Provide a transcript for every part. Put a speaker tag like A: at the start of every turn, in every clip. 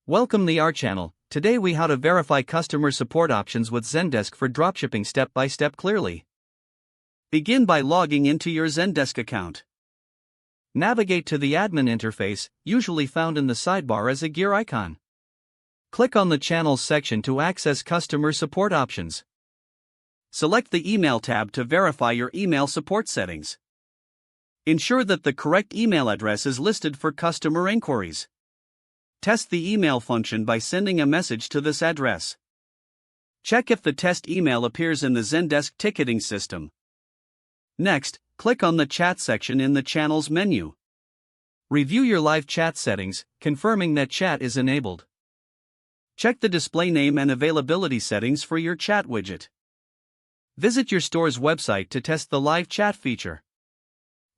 A: Welcome to our channel. Today we how to verify customer support options with Zendesk for dropshipping step by step clearly. Begin by logging into your Zendesk account. Navigate to the admin interface, usually found in the sidebar as a gear icon. Click on the Channels section to access customer support options. Select the Email tab to verify your email support settings. Ensure that the correct email address is listed for customer inquiries. Test the email function by sending a message to this address. Check if the test email appears in the Zendesk ticketing system. Next, click on the Chat section in the Channels menu. Review your live chat settings, confirming that chat is enabled. Check the display name and availability settings for your chat widget. Visit your store's website to test the live chat feature.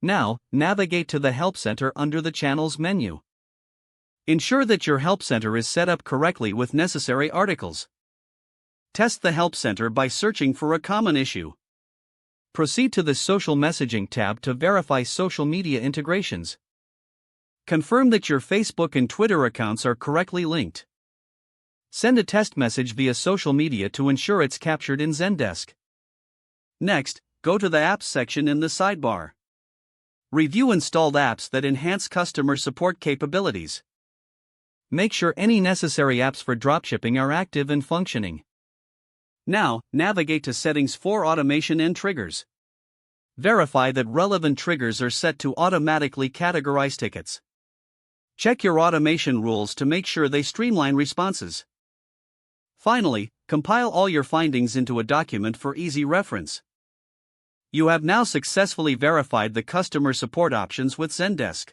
A: Now, navigate to the Help Center under the Channels menu. Ensure that your Help Center is set up correctly with necessary articles. Test the Help Center by searching for a common issue. Proceed to the Social Messaging tab to verify social media integrations. Confirm that your Facebook and Twitter accounts are correctly linked. Send a test message via social media to ensure it's captured in Zendesk. Next, go to the Apps section in the sidebar. Review installed apps that enhance customer support capabilities. Make sure any necessary apps for dropshipping are active and functioning. Now, navigate to Settings for Automation and Triggers. Verify that relevant triggers are set to automatically categorize tickets. Check your automation rules to make sure they streamline responses. Finally, compile all your findings into a document for easy reference. You have now successfully verified the customer support options with Zendesk.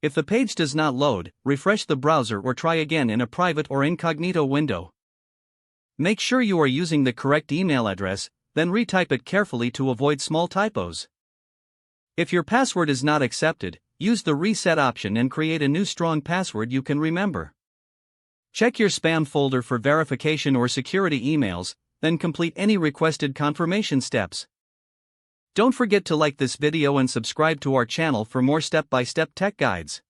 A: If the page does not load, refresh the browser or try again in a private or incognito window. Make sure you are using the correct email address, then retype it carefully to avoid small typos. If your password is not accepted, use the reset option and create a new strong password you can remember. Check your spam folder for verification or security emails, then complete any requested confirmation steps. Don't forget to like this video and subscribe to our channel for more step-by-step tech guides.